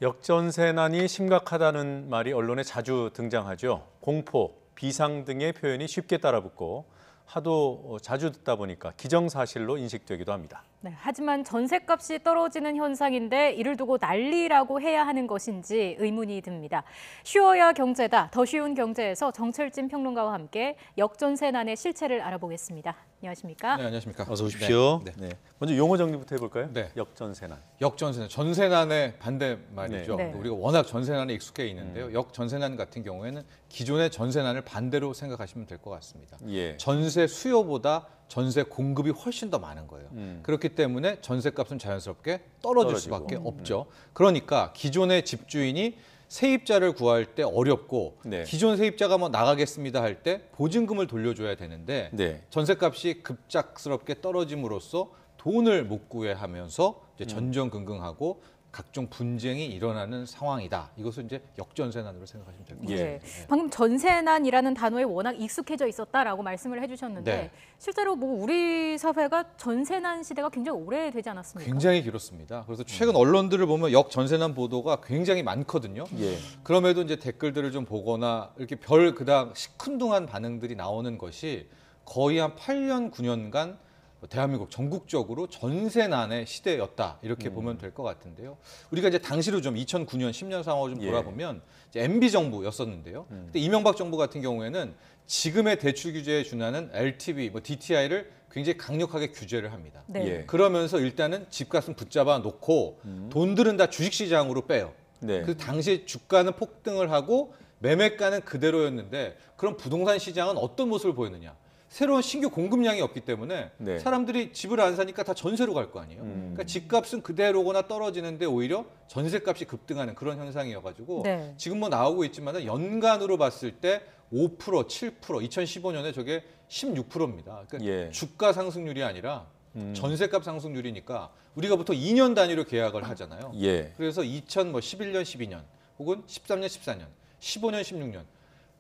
역전세난이 심각하다는 말이 언론에 자주 등장하죠. 공포, 비상 등의 표현이 쉽게 따라붙고 하도 자주 듣다 보니까 기정사실로 인식되기도 합니다. 네, 하지만 전셋값이 떨어지는 현상인데 이를 두고 난리라고 해야 하는 것인지 의문이 듭니다. 쉬워야 경제다, 더 쉬운 경제에서 정철진 평론가와 함께 역전세난의 실체를 알아보겠습니다. 안녕하십니까? 네, 안녕하십니까? 어서 오십시오. 네. 네. 먼저 용어 정리부터 해볼까요? 네. 역전세난. 역전세난, 전세난의 반대말이죠. 네. 우리가 워낙 전세난에 익숙해 있는데요. 역전세난 같은 경우에는 기존의 전세난을 반대로 생각하시면 될 것 같습니다. 예. 전세 수요보다 전세 공급이 훨씬 더 많은 거예요. 그렇기 때문에 전세값은 자연스럽게 떨어질 수밖에 없죠. 그러니까 기존의 집주인이 세입자를 구할 때 어렵고 네. 기존 세입자가 뭐 나가겠습니다 할 때 보증금을 돌려줘야 되는데 네. 전세값이 급작스럽게 떨어짐으로써 돈을 못 구해하면서 이제 전전긍긍하고 각종 분쟁이 일어나는 상황이다. 이것을 이제 역전세난으로 생각하시면 될 것 같습니다. 네. 방금 전세난이라는 단어에 워낙 익숙해져 있었다라고 말씀을 해주셨는데 네. 실제로 뭐 우리 사회가 전세난 시대가 굉장히 오래되지 않았습니까? 굉장히 길었습니다. 그래서 최근 언론들을 보면 역전세난 보도가 굉장히 많거든요. 예. 그럼에도 이제 댓글들을 좀 보거나 이렇게 별 그닥 시큰둥한 반응들이 나오는 것이 거의 한 8년, 9년간 대한민국 전국적으로 전세난의 시대였다 이렇게 보면 될 것 같은데요. 우리가 이제 당시로 좀 2009년, 10년 상황을 좀 돌아보면 이제 MB 정부였었는데요. 그때 이명박 정부 같은 경우에는 지금의 대출 규제에 준하는 LTV, 뭐 DTI를 굉장히 강력하게 규제를 합니다. 네. 예. 그러면서 일단은 집값은 붙잡아 놓고 돈들은 다 주식시장으로 빼요. 네. 그 당시 주가는 폭등을 하고 매매가는 그대로였는데 그럼 부동산 시장은 어떤 모습을 보였느냐? 새로운 신규 공급량이 없기 때문에 네. 사람들이 집을 안 사니까 다 전세로 갈 거 아니에요. 그러니까 집값은 그대로거나 떨어지는데 오히려 전세값이 급등하는 그런 현상이어가지고 네. 지금 뭐 나오고 있지만 연간으로 봤을 때 5%, 7%, 2015년에 저게 16%입니다. 그러니까 예. 주가 상승률이 아니라 전세값 상승률이니까 우리가 보통 2년 단위로 계약을 하잖아요. 예. 그래서 2011년, 12년 혹은 13년, 14년, 15년, 16년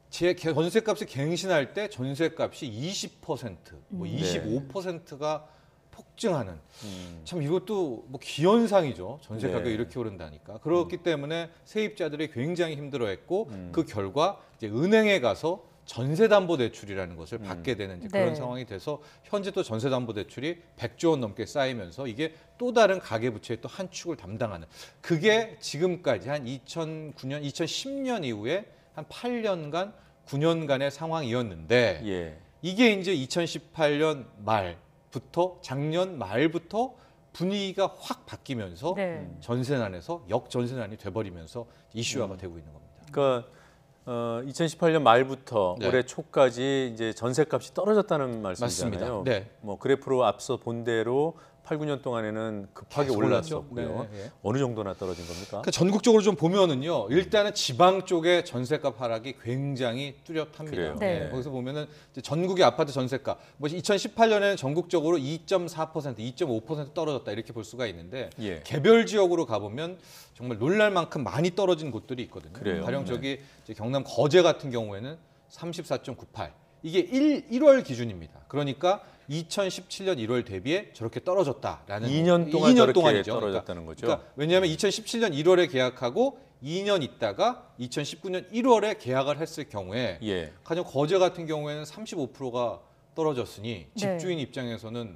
제 전세값이 갱신할 때 전세값이 20%, 뭐 25%가 폭증하는 참 이것도 뭐 기현상이죠. 전세 가격이 네. 이렇게 오른다니까. 그렇기 때문에 세입자들이 굉장히 힘들어했고 그 결과 이제 은행에 가서 전세담보대출이라는 것을 받게 되는 이제 그런 네. 상황이 돼서 현재 또 전세담보대출이 100조 원 넘게 쌓이면서 이게 또 다른 가계부채의 또 한 축을 담당하는 그게 지금까지 한 2009년, 2010년 이후에 한 8년간, 9년간의 상황이었는데 예. 이게 이제 2018년 말부터 작년 말부터 분위기가 확 바뀌면서 네. 전세난에서 역전세난이 돼버리면서 이슈화가 되고 있는 겁니다. 그러니까 2018년 말부터 네. 올해 초까지 이제 전세값이 떨어졌다는 말씀이잖아요. 맞습니다. 네. 뭐 그래프로 앞서 본 대로 8, 9년 동안에는 급하게 계속 올랐었고요. 올랐죠. 네, 네. 어느 정도나 떨어진 겁니까? 그러니까 전국적으로 좀 보면은요, 일단은 지방 쪽의 전세값 하락이 굉장히 뚜렷합니다. 그래요? 네. 거기서 보면은 이제 전국의 아파트 전세가 뭐 2018년에는 전국적으로 2.4%, 2.5% 떨어졌다 이렇게 볼 수가 있는데 예. 개별 지역으로 가보면 정말 놀랄 만큼 많이 떨어진 곳들이 있거든요. 그래요? 가령 저기 이제 경남 거제 같은 경우에는 34.98. 이게 1월 기준입니다. 그러니까 2017년 1월 대비에 저렇게 떨어졌다라는 2년 동안 2년 저렇게 동안이죠. 떨어졌다는 거죠. 그러니까 왜냐하면 2017년 1월에 계약하고 2년 있다가 2019년 1월에 계약을 했을 경우에 예. 가령 거제 같은 경우에는 35%가 떨어졌으니 네. 집주인 입장에서는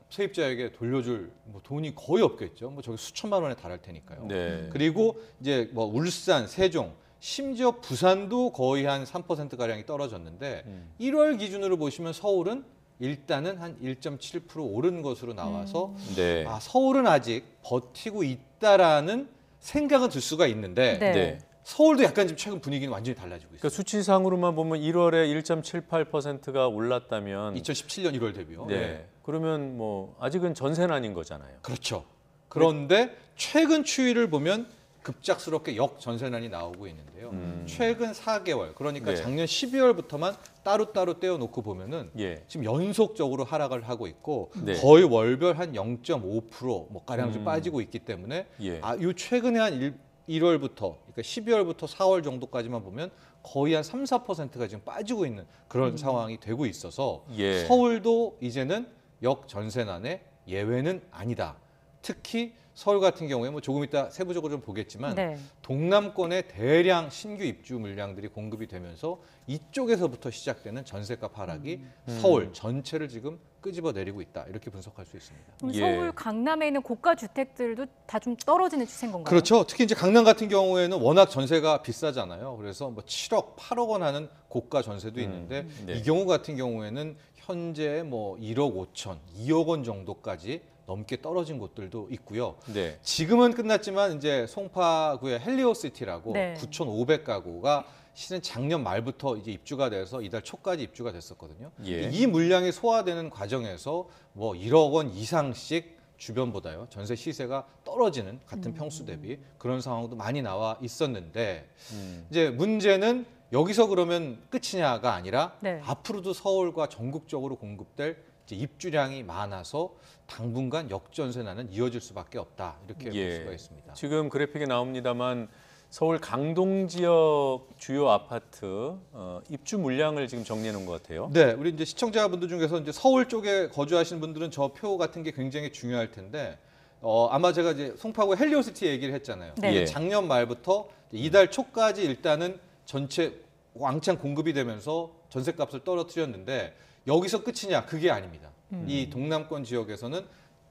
세입자에게 돌려줄 뭐 돈이 거의 없겠죠. 뭐 저기 수천만 원에 달할 테니까요. 네. 그리고 이제 뭐 울산, 세종, 심지어 부산도 거의 한 3% 가량이 떨어졌는데 1월 기준으로 보시면 서울은 일단은 한 1.7% 오른 것으로 나와서 네. 아, 서울은 아직 버티고 있다라는 생각은 들 수가 있는데 네. 네. 서울도 약간 지금 최근 분위기는 완전히 달라지고 있어요. 그러니까 수치상으로만 보면 1월에 1.78%가 올랐다면 2017년 1월 대비요. 네. 그러면 뭐 아직은 전세난인 거잖아요. 그렇죠. 그런데 최근 추이를 보면 급작스럽게 역전세난이 나오고 있는데요. 최근 4개월, 그러니까 네. 작년 12월부터만 따로따로 떼어놓고 보면은 예. 지금 연속적으로 하락을 하고 있고 네. 거의 월별 한 0.5%뭐 가량 좀 빠지고 있기 때문에 예. 요 최근에 한 1월부터 그러니까 12월부터 4월 정도까지만 보면 거의 한 3, 4%가 지금 빠지고 있는 그런 상황이 되고 있어서 예. 서울도 이제는 역전세난의 예외는 아니다. 특히 서울 같은 경우에 뭐 조금 이따 세부적으로 좀 보겠지만 네. 동남권에 대량 신규 입주 물량들이 공급이 되면서 이쪽에서부터 시작되는 전세값 하락이 서울 전체를 지금 끄집어 내리고 있다. 이렇게 분석할 수 있습니다. 그럼 예. 서울 강남에 있는 고가 주택들도 다 좀 떨어지는 추세인 건가요? 그렇죠. 특히 이제 강남 같은 경우에는 워낙 전세가 비싸잖아요. 그래서 뭐 7억, 8억 원 하는 고가 전세도 있는데 네. 이 경우 같은 경우에는 현재 뭐 1억 5천, 2억 원 정도까지 넘게 떨어진 곳들도 있고요. 네. 지금은 끝났지만 이제 송파구의 헬리오시티라고 네. 9,500가구가 실은 작년 말부터 이제 입주가 돼서 이달 초까지 입주가 됐었거든요. 예. 이 물량이 소화되는 과정에서 뭐 1억 원 이상씩 주변보다요 전세 시세가 떨어지는 같은 평수 대비 그런 상황도 많이 나와 있었는데 이제 문제는 여기서 그러면 끝이냐가 아니라 네. 앞으로도 서울과 전국적으로 공급될 이제 입주량이 많아서 당분간 역전세난은 이어질 수밖에 없다 이렇게 볼 예. 수가 있습니다. 지금 그래픽에 나옵니다만 서울 강동 지역 주요 아파트 입주 물량을 지금 정리해 놓은 것 같아요. 네, 우리 이제 시청자분들 중에서 이제 서울 쪽에 거주하시는 분들은 저 표 같은 게 굉장히 중요할 텐데 아마 제가 이제 송파구 헬리오시티 얘기를 했잖아요. 네. 이게 작년 말부터 이달 초까지 일단은 전체 왕창 공급이 되면서 전세값을 떨어뜨렸는데 여기서 끝이냐? 그게 아닙니다. 이 동남권 지역에서는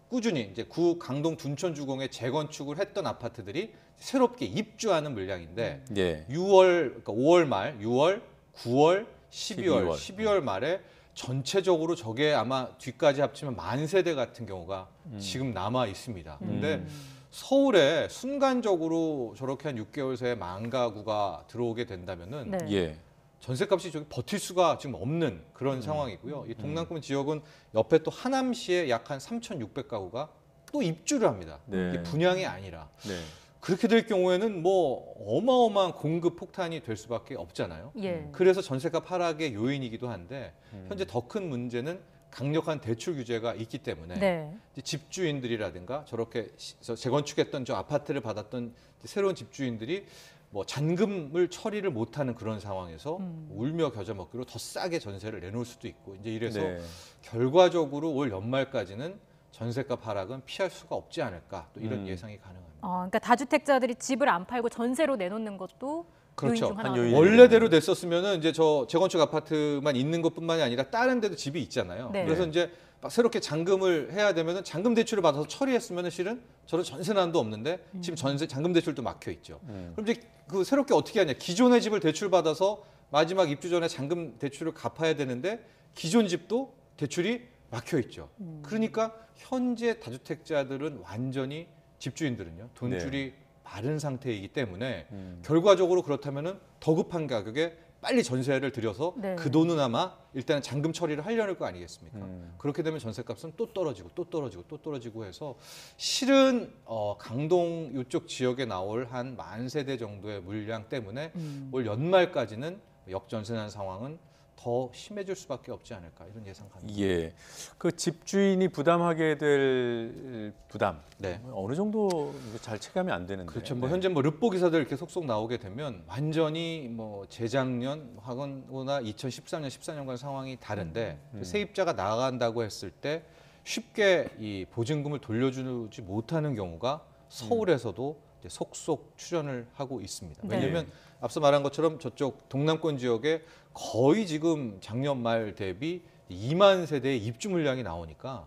꾸준히 이제 구 강동 둔촌주공에 재건축을 했던 아파트들이 새롭게 입주하는 물량인데 예. 6월, 그러니까 5월 말, 6월, 9월, 12월, 12월. 12월 말에 전체적으로 저게 아마 뒤까지 합치면 만 세대 같은 경우가 지금 남아 있습니다. 근데 서울에 순간적으로 저렇게 한 6개월 새에 만 가구가 들어오게 된다면은 네. 예. 전세값이 저기 버틸 수가 지금 없는 그런 상황이고요. 이 동남권 지역은 옆에 또 하남시에 약 한 3,600가구가 또 입주를 합니다. 네. 이게 분양이 아니라. 네. 그렇게 될 경우에는 뭐 어마어마한 공급 폭탄이 될 수밖에 없잖아요. 예. 그래서 전세값 하락의 요인이기도 한데 현재 더 큰 문제는 강력한 대출 규제가 있기 때문에 네. 이제 집주인들이라든가 저렇게 재건축했던 저 아파트를 받았던 새로운 집주인들이 뭐 잔금을 처리를 못하는 그런 상황에서 울며 겨자 먹기로 더 싸게 전세를 내놓을 수도 있고 이제 이래서 네. 결과적으로 올 연말까지는 전세값 하락은 피할 수가 없지 않을까 또 이런 예상이 가능합니다. 그러니까 다주택자들이 집을 안 팔고 전세로 내놓는 것도 그렇죠. 요인 중 하나가 한 요인. 되겠네요. 원래대로 냈었으면은 이제 저 재건축 아파트만 있는 것뿐만이 아니라 다른 데도 집이 있잖아요. 네. 그래서 이제 막 새롭게 잔금을 해야 되면은 잔금 대출을 받아서 처리했으면은 실은 저런 전세난도 없는데 지금 전세 잔금 대출도 막혀 있죠. 그럼 이제 그 새롭게 어떻게 하냐? 기존의 집을 대출 받아서 마지막 입주 전에 잔금 대출을 갚아야 되는데 기존 집도 대출이 막혀 있죠. 그러니까 현재 다주택자들은 완전히 집주인들은요 돈줄이 마른 상태이기 때문에 결과적으로 그렇다면은 더 급한 가격에 빨리 전세를 들여서 네. 그 돈은 아마 일단은 잔금 처리를 하려는 거 아니겠습니까? 그렇게 되면 전세값은 또 떨어지고 또 떨어지고 또 떨어지고 해서 실은 강동 이쪽 지역에 나올 한 만 세대 정도의 물량 때문에 올 연말까지는 역전세난 상황은 더 심해질 수밖에 없지 않을까 이런 예상 가능합니다. 예. 그 집주인이 부담하게 될 부담 네. 어느 정도 잘 체감이 안 되는데. 그렇죠. 뭐 네. 현재 뭐 르포 기사들 이렇게 속속 나오게 되면 완전히 뭐 재작년 하거나 2013년, 14년간 상황이 다른데 세입자가 나간다고 했을 때 쉽게 이 보증금을 돌려주지 못하는 경우가 서울에서도 이제 속속 출현을 하고 있습니다. 네. 왜냐하면 앞서 말한 것처럼 저쪽 동남권 지역에 거의 지금 작년 말 대비 2만 세대의 입주 물량이 나오니까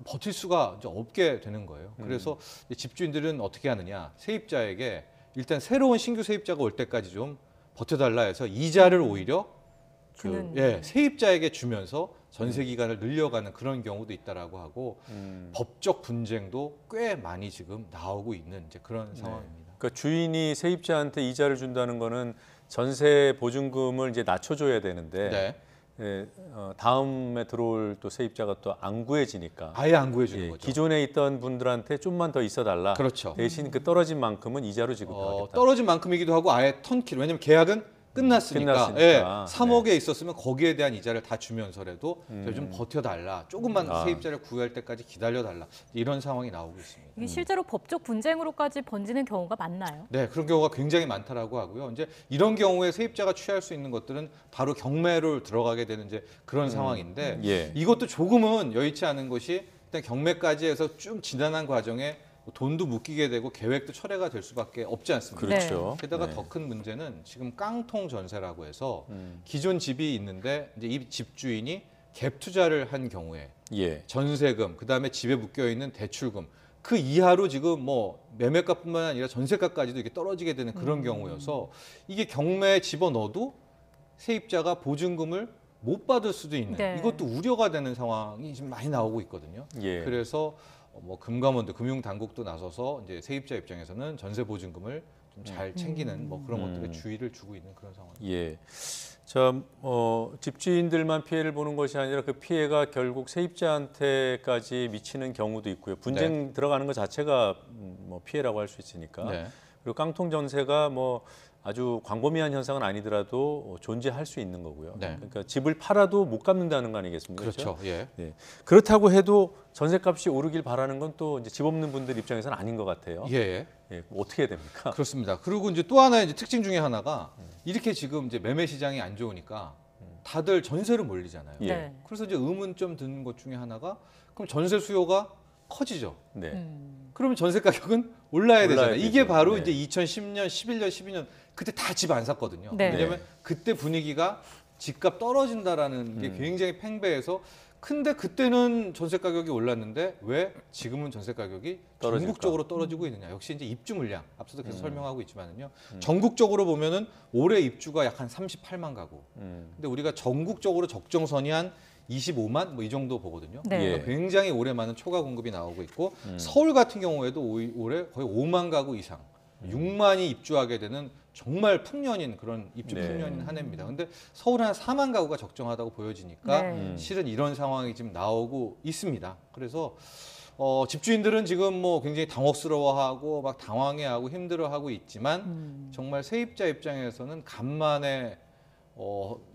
버틸 수가 이제 없게 되는 거예요. 그래서 이제 집주인들은 어떻게 하느냐? 세입자에게 일단 새로운 신규 세입자가 올 때까지 좀 버텨달라 해서 이자를 오히려 주는. 세입자에게 주면서 전세 기간을 늘려가는 그런 경우도 있다라고 하고 법적 분쟁도 꽤 많이 지금 나오고 있는 이제 그런 상황입니다. 그러니까 주인이 세입자한테 이자를 준다는 거는 전세 보증금을 이제 낮춰줘야 되는데 네. 다음에 들어올 또 세입자가 또 안 구해지니까 아예 안 구해주는 거죠. 기존에 있던 분들한테 좀만 더 있어달라. 그렇죠. 대신 그 떨어진 만큼은 이자로 지급하겠다. 떨어진 만큼이기도 하고 아예 턴키로 왜냐면 계약은 끝났으니까. 네. 3억에 있었으면 거기에 대한 이자를 다 주면서라도 좀 버텨달라. 조금만 세입자를 구할 때까지 기다려달라. 이런 상황이 나오고 있습니다. 이게 실제로 법적 분쟁으로까지 번지는 경우가 많나요? 네, 그런 경우가 굉장히 많다라고 하고요. 이제 이런 경우에 세입자가 취할 수 있는 것들은 바로 경매로 들어가게 되는 이제 그런 상황인데 예. 이것도 조금은 여의치 않은 것이 일단 경매까지 해서 좀 지난한 과정에 돈도 묶이게 되고 계획도 철회가 될 수밖에 없지 않습니까? 그렇죠. 게다가 네. 더 큰 문제는 지금 깡통 전세라고 해서 기존 집이 있는데 이제 이 집주인이 갭 투자를 한 경우에 예. 전세금, 그다음에 집에 묶여 있는 대출금 그 이하로 지금 뭐 매매가뿐만 아니라 전세가까지도 이렇게 떨어지게 되는 그런 경우여서 이게 경매에 집어넣어도 세입자가 보증금을 못 받을 수도 있는 네. 이것도 우려가 되는 상황이 지금 많이 나오고 있거든요. 예. 그래서 뭐 금감원도 금융당국도 나서서 이제 세입자 입장에서는 전세 보증금을 좀 잘 챙기는 뭐 그런 것들에 주의를 주고 있는 그런 상황입니다. 예. 참 집주인들만 피해를 보는 것이 아니라 그 피해가 결국 세입자한테까지 미치는 경우도 있고요. 분쟁 들어가는 것 자체가 뭐 피해라고 할 수 있으니까. 네. 그리고 깡통 전세가 뭐 아주 광범위한 현상은 아니더라도 존재할 수 있는 거고요. 네. 그러니까 집을 팔아도 못 갚는다는 거 아니겠습니까? 그렇죠. 예. 네. 그렇다고 해도 전세값이 오르길 바라는 건 또 이제 집 없는 분들 입장에서는 아닌 것 같아요. 예. 예, 어떻게 해야 됩니까? 그렇습니다. 그리고 이제 또 하나의 이제 특징 중에 하나가 이렇게 지금 이제 매매 시장이 안 좋으니까 다들 전세로 몰리잖아요. 예. 네. 그래서 이제 의문점 드는 것 중에 하나가 그럼 전세 수요가 커지죠. 네. 그러면 전세 가격은 올라야 되잖아요. 되죠. 이게 바로 네. 이제 2010년, 11년, 12년 그때 다 집 안 샀거든요. 네. 왜냐하면 그때 분위기가 집값 떨어진다라는 게 굉장히 팽배해서 근데 그때는 전세 가격이 올랐는데 왜 지금은 전세 가격이 떨어질까? 전국적으로 떨어지고 있느냐. 역시 이제 입주 물량 앞서도 계속 설명하고 있지만은요. 전국적으로 보면은 올해 입주가 약 한 38만 가구. 근데 우리가 전국적으로 적정선이 한 25만 뭐 이 정도 보거든요. 네. 그러니까 굉장히 올해 많은 초과 공급이 나오고 있고 서울 같은 경우에도 올해 거의 5만 가구 이상, 6만이 입주하게 되는 정말 풍년인 그런 입주 네. 풍년인 한 해입니다. 근데 서울 한 4만 가구가 적정하다고 보여지니까 네. 실은 이런 상황이 지금 나오고 있습니다. 그래서 집주인들은 지금 뭐 굉장히 당혹스러워하고 막 당황해하고 힘들어하고 있지만 정말 세입자 입장에서는 간만에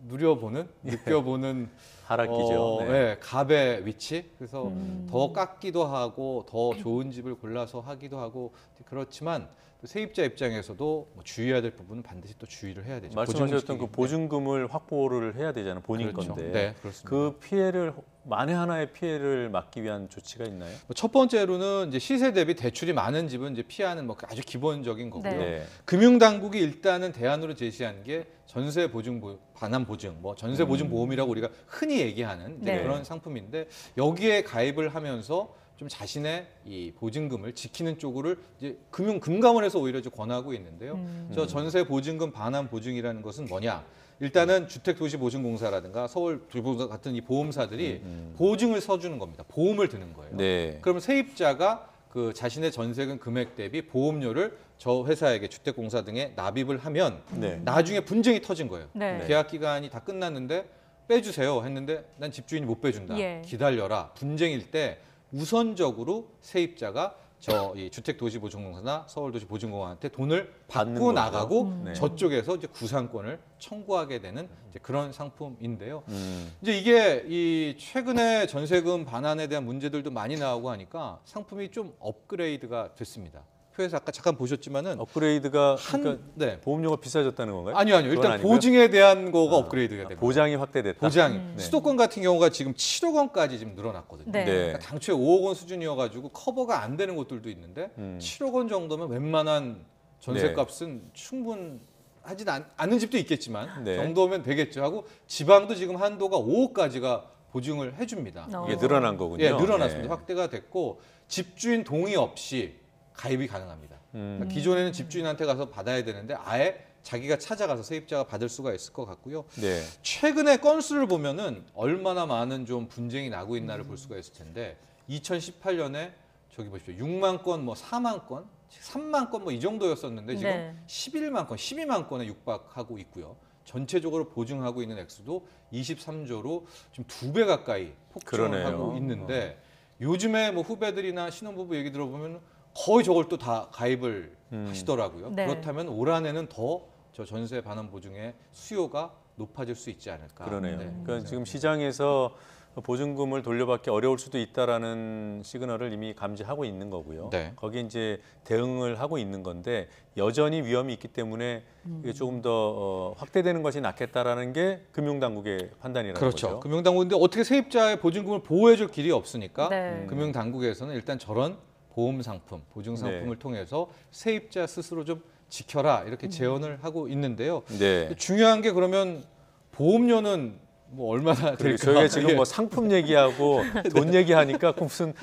누려보는, 느껴보는 하락기죠. 네. 네, 갑의 위치. 그래서 더 깎기도 하고 더 좋은 집을 골라서 하기도 하고 그렇지만 또 세입자 입장에서도 뭐 주의해야 될 부분은 반드시 또 주의를 해야 되죠. 말씀하셨던 그 보증금이. 보증금을 확보를 해야 되잖아요. 본인 그렇죠. 건데. 네, 그렇습니다. 그 피해를 만에 하나의 피해를 막기 위한 조치가 있나요? 첫 번째로는 이제 시세 대비 대출이 많은 집은 이제 피하는 뭐 아주 기본적인 거고요. 네. 네. 금융당국이 일단은 대안으로 제시한 게 전세 보증 반환 보증, 뭐 전세 보증 보험이라고 우리가 흔히 얘기하는 이제 네. 그런 상품인데 여기에 가입을 하면서 좀 자신의 이 보증금을 지키는 쪽으로 이제 금감원에서 오히려 좀 권하고 있는데요. 저 전세 보증금 반환 보증이라는 것은 뭐냐? 일단은 주택도시보증공사라든가 서울도시보증공사 같은 이 보험사들이 보증을 서주는 겁니다. 보험을 드는 거예요. 네. 그러면 세입자가 그 자신의 전세금 금액 대비 보험료를 저 회사에게 주택공사 등에 납입을 하면 네. 나중에 분쟁이 터진 거예요. 네. 계약 기간이 다 끝났는데 빼주세요 했는데 난 집주인이 못 빼준다. 예. 기다려라. 분쟁일 때 우선적으로 세입자가 저 이 주택도시보증공사나 서울도시보증공사한테 돈을 받는 받고 거죠. 나가고 네. 저쪽에서 이제 구상권을 청구하게 되는 이제 그런 상품인데요. 음. 이제 이게 이 최근에 전세금 반환에 대한 문제들도 많이 나오고 하니까 상품이 좀 업그레이드가 됐습니다. 표에서 아까 잠깐 보셨지만은 업그레이드가 한 그러니까 네. 보험료가 비싸졌다는 건가요? 아니요. 그건 일단 아니고요? 보증에 대한 거가 업그레이드가 됩니다. 보장이 확대됐다. 보장이 네. 수도권 같은 경우가 지금 7억 원까지 지금 늘어났거든요. 네. 네. 그러니까 당초에 5억 원 수준이어가지고 커버가 안 되는 곳들도 있는데 7억 원 정도면 웬만한 전세값은 충분하지 않은 집도 있겠지만 네. 정도면 되겠죠 하고 지방도 지금 한도가 5억까지가 보증을 해줍니다. 이게 늘어난 거군요. 예, 늘어났습니다. 네. 확대가 됐고 집주인 동의 없이 가입이 가능합니다. 그러니까 기존에는 집주인한테 가서 받아야 되는데 아예 자기가 찾아가서 세입자가 받을 수가 있을 것 같고요. 네. 최근에 건수를 보면은 얼마나 많은 좀 분쟁이 나고 있나를 볼 수가 있을 텐데 2018년에 저기 보십시오. 6만 건, 뭐 4만 건, 3만 건 뭐 이 정도였었는데 지금 네. 11만 건, 12만 건에 육박하고 있고요. 전체적으로 보증하고 있는 액수도 23조로 지금 2배 가까이 폭증을 그러네요. 하고 있는데 요즘에 뭐 후배들이나 신혼부부 얘기 들어보면 거의 저걸 또 다 가입을 하시더라고요. 네. 그렇다면 올 한해는 더 저 전세 반환 보증의 수요가 높아질 수 있지 않을까. 그러네요. 네. 그러니까 지금 시장에서 보증금을 돌려받기 어려울 수도 있다라는 시그널을 이미 감지하고 있는 거고요. 네. 거기에 이제 대응을 하고 있는 건데 여전히 위험이 있기 때문에 이게 조금 더 확대되는 것이 낫겠다라는 게 금융당국의 판단이라는 그렇죠. 거죠. 금융당국인데 어떻게 세입자의 보증금을 보호해줄 길이 없으니까 네. 금융당국에서는 일단 저런 보험 상품, 보증 상품을 네. 통해서 세입자 스스로 좀 지켜라 이렇게 제언을 하고 있는데요. 네. 중요한 게 그러면 보험료는 뭐 얼마나 그리고 될까? 저희가 지금 예. 뭐 상품 얘기하고 돈 얘기하니까 무슨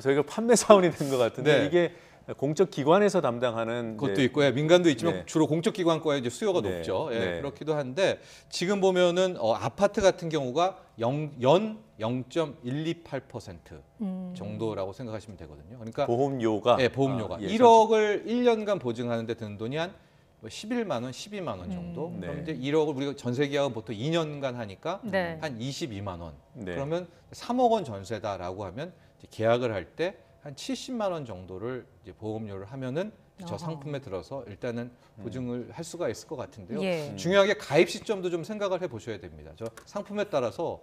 저희가 판매 사원이 된 것 같은데 네. 이게 공적 기관에서 담당하는 그것도 이제 있고, 예, 민간도 있지만 네. 주로 공적기관 거에 이제 수요가 네. 높죠. 예, 네. 그렇기도 한데 지금 보면은 아파트 같은 경우가 연 0.128% 정도라고 생각하시면 되거든요. 그러니까 보험료가 예, 보험료가 예, 1억을 1년간 보증하는데 드는 돈이 한 11만 원, 12만 원 정도. 네. 그럼 이제 1억을 우리가 전세 계약은 보통 2년간 하니까 네. 한 22만 원. 네. 그러면 3억 원 전세다라고 하면 이제 계약을 할 때 한 70만 원 정도를 이제 보험료를 하면은 저 어허. 상품에 들어서 일단은 보증을 할 수가 있을 것 같은데요. 예. 중요한 게 가입 시점도 좀 생각을 해 보셔야 됩니다. 저 상품에 따라서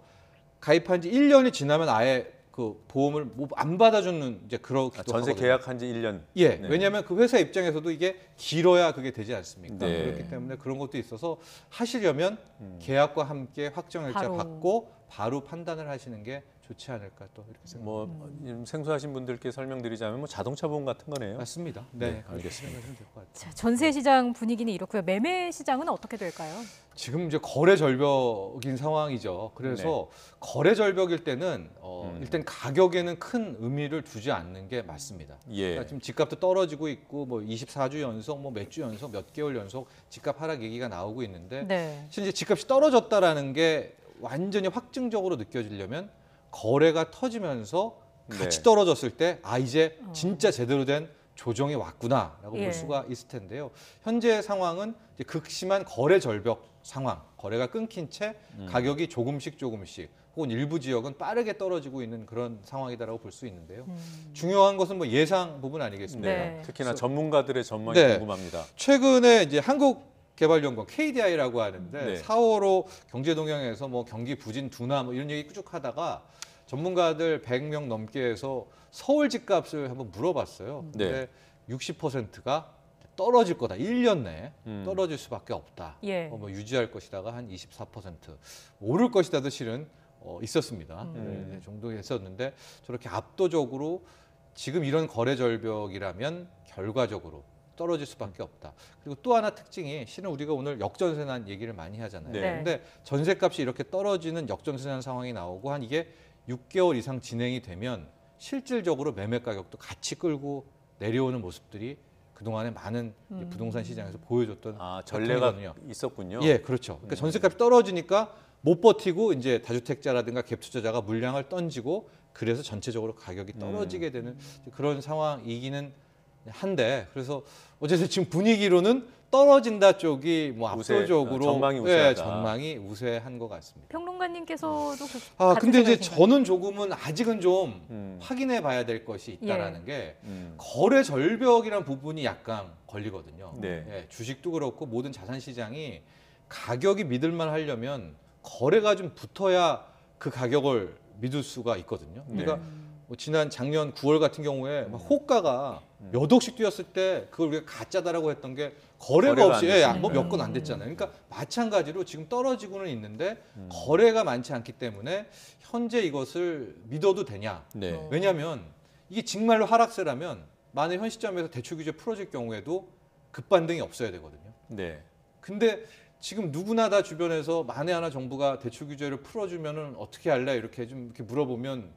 가입한 지 1년이 지나면 아예 그 보험을 뭐 안 받아주는 이제 그러기도 전세 하거든요. 계약한 지 1년. 예, 네. 왜냐하면 그 회사 입장에서도 이게 길어야 그게 되지 않습니까? 네. 그렇기 때문에 그런 것도 있어서 하시려면 계약과 함께 확정일자 바로. 받고 바로 판단을 하시는 게 좋지 않을까 또 이렇게 생각합니다. 뭐 생소하신 분들께 설명드리자면 뭐 자동차 보험 같은 거네요. 맞습니다. 네, 네, 알겠습니다. 될것 같아요. 자, 전세 시장 분위기는 이렇고요. 매매 시장은 어떻게 될까요? 지금 이제 거래 절벽인 상황이죠. 그래서 거래 절벽일 때는 일단 가격에는 큰 의미를 두지 않는 게 맞습니다. 예. 그러니까 지금 집값도 떨어지고 있고 뭐 24주 연속, 뭐 몇 주 연속, 몇 개월 연속 집값 하락 얘기가 나오고 있는데 네. 실제 집값이 떨어졌다라는 게 완전히 확증적으로 느껴지려면 거래가 터지면서 같이 네. 떨어졌을 때 이제 진짜 제대로 된 조정이 왔구나라고 예. 볼 수가 있을 텐데요. 현재 상황은 이제 극심한 거래 절벽 상황, 거래가 끊긴 채 가격이 조금씩 혹은 일부 지역은 빠르게 떨어지고 있는 그런 상황이다라고 볼 수 있는데요. 중요한 것은 뭐 예상 부분 아니겠습니까? 네. 특히나 전문가들의 전망이 네. 궁금합니다. 최근에 이제 한국개발연구원 KDI라고 하는데 네. 4.15 경제동향에서 뭐 경기 부진 둔화 뭐 이런 얘기 쭉 하다가 전문가들 100명 넘게 해서 서울 집값을 한번 물어봤어요. 근데 60%가 떨어질 거다. 1년 내에 떨어질 수밖에 없다. 예. 뭐 유지할 것이다가 한 24%, 오를 것이다도 실은 있었습니다. 네, 정도 했었는데 저렇게 압도적으로 지금 이런 거래 절벽이라면 결과적으로 떨어질 수밖에 없다. 그리고 또 하나 특징이 실은 우리가 오늘 역전세난 얘기를 많이 하잖아요. 네. 근데 전세값이 이렇게 떨어지는 역전세난 상황이 나오고 한 이게 6개월 이상 진행이 되면 실질적으로 매매 가격도 같이 끌고 내려오는 모습들이 그동안에 많은 부동산 시장에서 보여줬던 전례가 패턴이거든요. 있었군요. 예, 그렇죠. 그러니까 전세값이 떨어지니까 못 버티고 이제 다주택자라든가 갭 투자자가 물량을 던지고 그래서 전체적으로 가격이 떨어지게 되는 그런 상황이기는 한데 그래서 어쨌든 지금 분위기로는 떨어진다 쪽이 뭐 우세, 압도적으로 전망이 우세하다. 전망이 우세한 것 같습니다. 평론가님께서도 같은 근데 이제 생각이신가요? 저는 조금은 아직은 좀 확인해 봐야 될 것이 있다라는 게 거래 절벽이란 부분이 약간 걸리거든요. 네. 예, 주식도 그렇고 모든 자산 시장이 가격이 믿을만 하려면 거래가 좀 붙어야 그 가격을 믿을 수가 있거든요. 그러니까 뭐 지난 작년 9월 같은 경우에 막 호가가 몇 억씩 뛰었을 때 그걸 우리가 가짜다라고 했던 게 거래가 거래가 없이 안 됐으니까. 뭐 몇 건 안 됐잖아요. 그러니까 마찬가지로 지금 떨어지고는 있는데 거래가 많지 않기 때문에 현재 이것을 믿어도 되냐? 네. 왜냐하면 이게 정말로 하락세라면 만약 현 시점에서 대출 규제 풀어질 경우에도 급반등이 없어야 되거든요. 네. 근데 지금 누구나 다 주변에서 만에 하나 정부가 대출 규제를 풀어주면은 어떻게 할래 이렇게 좀 이렇게 물어보면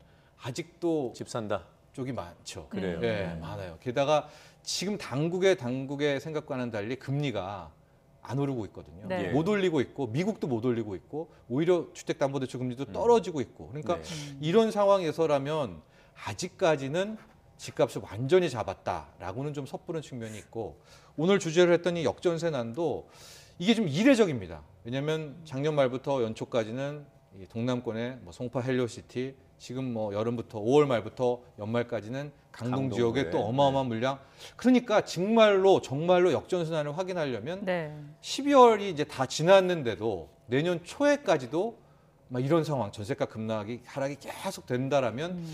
아직도 집 산다. 쪽이 많죠. 그래요. 예, 많아요. 게다가 지금 당국의 생각과는 달리 금리가 안 오르고 있거든요. 네. 못 올리고 있고 미국도 못 올리고 있고 오히려 주택담보대출 금리도 떨어지고 있고 그러니까 네. 이런 상황에서라면 아직까지는 집값을 완전히 잡았다라고는 좀 섣부른 측면이 있고 오늘 주제를 했더니 역전세난도 이게 좀 이례적입니다. 왜냐하면 작년 말부터 연초까지는 이 동남권의 뭐 송파 헬리오시티 지금 뭐 여름부터 5월 말부터 연말까지는 강동 지역에 또 어마어마한 물량. 그러니까 정말로 역전세난을 확인하려면 네. 12월이 이제 다 지났는데도 내년 초에까지도 막 이런 상황 전세가 급락이 하락이 계속 된다라면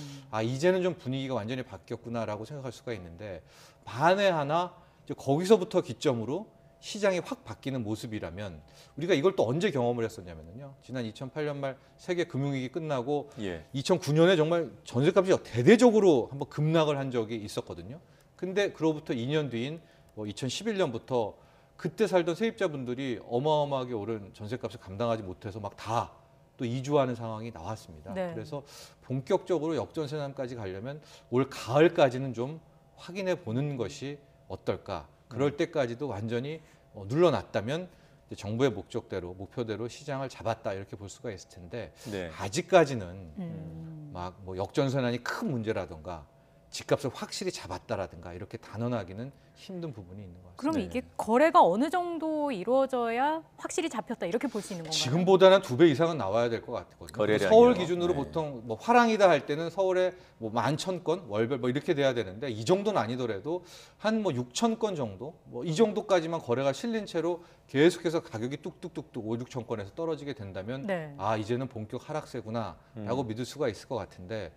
이제는 좀 분위기가 완전히 바뀌었구나라고 생각할 수가 있는데 만에 하나 이제 거기서부터 기점으로 시장이 확 바뀌는 모습이라면 우리가 이걸 또 언제 경험을 했었냐면요. 지난 2008년 말 세계 금융위기 끝나고 예. 2009년에 정말 전세값이 대대적으로 한번 급락을 한 적이 있었거든요. 근데 그로부터 2년 뒤인 2011년부터 그때 살던 세입자분들이 어마어마하게 오른 전세값을 감당하지 못해서 막 다 또 이주하는 상황이 나왔습니다. 네. 그래서 본격적으로 역전세난까지 가려면 올 가을까지는 좀 확인해 보는 것이 어떨까. 그럴 때까지도 완전히 눌러놨다면 이제 정부의 목표대로 시장을 잡았다 이렇게 볼 수가 있을 텐데 네. 아직까지는 막 뭐 역전세난이 큰 문제라든가 집값을 확실히 잡았다라든가 이렇게 단언하기는 힘든 부분이 있는 것 같습니다. 그럼 네. 이게 거래가 어느 정도 이루어져야 확실히 잡혔다 이렇게 볼 수 있는 건가요? 지금보다는 2배 이상은 나와야 될 것 같거든요. 거래량이요. 서울 기준으로 네. 보통 뭐 화랑이다 할 때는 서울에 뭐 11,000건 월별 뭐 이렇게 돼야 되는데 이 정도는 아니더라도 한 뭐 6,000건 정도 뭐 이 정도까지만 거래가 실린 채로 계속해서 가격이 뚝뚝뚝뚝 5, 6천 건에서 떨어지게 된다면 네. 아 이제는 본격 하락세구나라고 믿을 수가 있을 것 같은데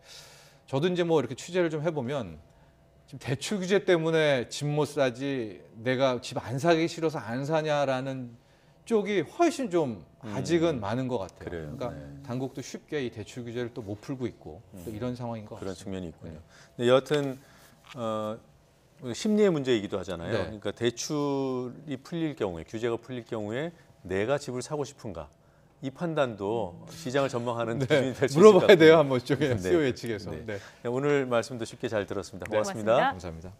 저도 이제 뭐 이렇게 취재를 좀 해보면 지금 대출 규제 때문에 집 못 사지 내가 집 안 사기 싫어서 안 사냐라는 쪽이 훨씬 좀 아직은 많은 것 같아요. 그래요. 그러니까 네. 당국도 쉽게 이 대출 규제를 또 못 풀고 있고 또 이런 상황인 것 그런 같습니다. 측면이 있군요. 근데 여하튼 심리의 문제이기도 하잖아요. 네. 그러니까 대출이 풀릴 경우에 규제가 풀릴 경우에 내가 집을 사고 싶은가 이 판단도 시장을 전망하는 기준이 될 수 있을 것 물어봐야 같아요. 돼요 한번 쪽에 네. CEO 예측에서. 네. 네. 오늘 말씀도 쉽게 잘 들었습니다. 네. 고맙습니다. 고맙습니다. 감사합니다.